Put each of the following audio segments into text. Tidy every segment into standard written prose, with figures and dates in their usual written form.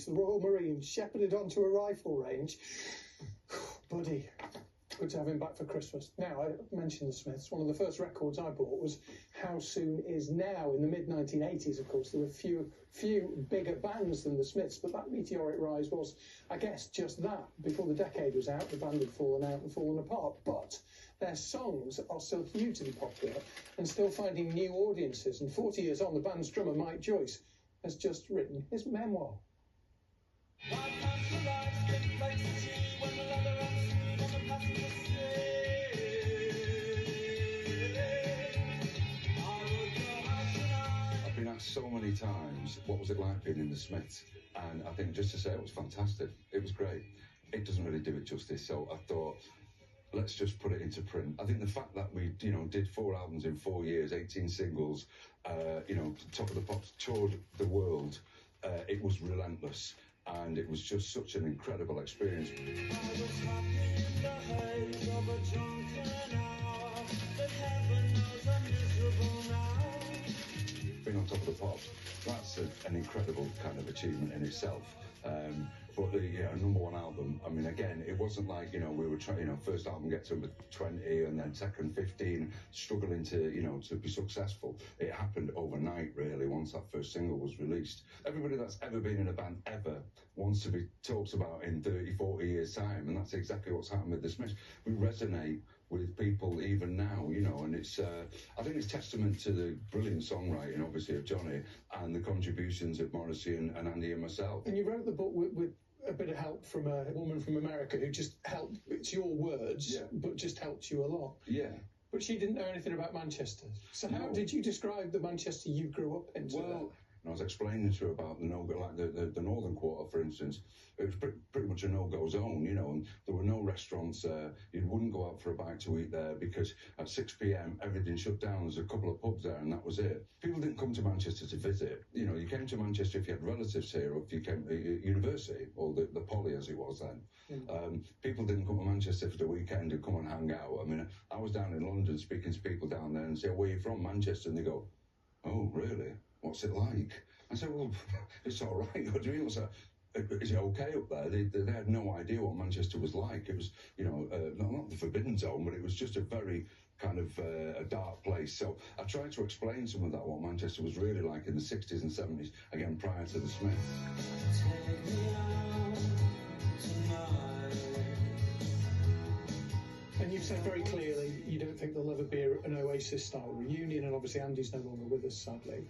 The Royal Marines shepherded onto a rifle range. Buddy, good to have him back for Christmas. Now, I mentioned the Smiths. One of the first records I bought was How Soon Is Now. In the mid-1980s, of course, there were few bigger bands than the Smiths, but that meteoric rise was, I guess, just that. Before the decade was out, the band had fallen out and fallen apart, but their songs are still hugely popular and still finding new audiences. And 40 years on, the band's drummer, Mike Joyce, has just written his memoir. I've been asked so many times, what was it like being in the Smiths? And I think just to say it was fantastic. It was great. It doesn't really do it justice, so I thought, let's just put it into print. I think the fact that we, did 4 albums in 4 years, 18 singles, Top of the Pops, toured the world, it was relentless. And it was just such an incredible experience. Being on Top of the Pops, that's an incredible kind of achievement in itself. But the #1 album, I mean, again, it wasn't like, we were trying, first album get to number 20 and then second 15, struggling to, to be successful. It happened overnight, really, once that first single was released. Everybody that's ever been in a band ever wants to be talked about in 30, 40 years' time, and that's exactly what's happened with the Smiths. We resonate with people even now, and it's, I think it's testament to the brilliant songwriting, obviously, of Johnny, and the contributions of Morrissey and Andy and myself. And you wrote the book with a bit of help from a woman from America who just helped. It's your words, yeah, but just helped you a lot. Yeah. But she didn't know anything about Manchester. So how did you describe the Manchester you grew up in? Well, I was explaining to her about the no-go, like the Northern Quarter, for instance. It was pretty much a no-go zone, and there were no restaurants. You wouldn't go out for a bite to eat there because at 6 p.m. everything shut down. There's a couple of pubs there, and that was it. People didn't come to Manchester to visit. You came to Manchester if you had relatives here, or if you came to university, or the poly as it was then. Mm. People didn't come to Manchester for the weekend and come and hang out. I mean, I was down in London speaking to people down there and say, "Where are you from?" Manchester, and they go, "Oh, really? What's it like?" I said, "Well, it's all right." What do you mean? Is it okay up there? They had no idea what Manchester was like. It was, not the forbidden zone, but it was just a very kind of a dark place. So I tried to explain some of that, what Manchester was really like in the 60s and 70s, again, prior to the Smiths. Take me out tonight. And you've said very clearly you don't think there'll ever be an Oasis-style reunion, and obviously Andy's no longer with us, sadly.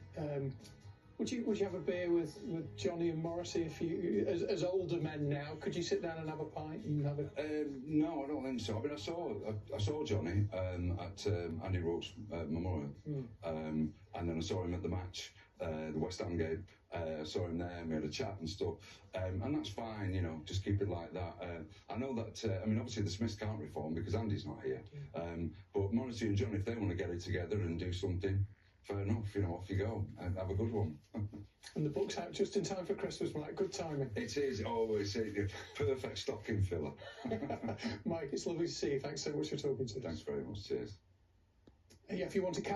Would you have a beer with Johnny and Morrissey if you, as older men now? Could you sit down and have a pint and have a? No, I don't think so. I mean, I saw Johnny at Andy Rourke's memorial, and then I saw him at the match, the West Ham game. I saw him there, and we had a chat and stuff, and that's fine. Just keep it like that. I know that. I mean, obviously the Smiths can't reform because Andy's not here. But Morrissey and Johnny, if they want to get it together and do something, fair enough, off you go and have a good one. And the book's out just in time for Christmas, Mike. Good timing. It is. Oh, it's a perfect stocking filler. Mike, it's lovely to see you. Thanks so much for talking to us. Thanks very much. Cheers. Yeah, if you want to catch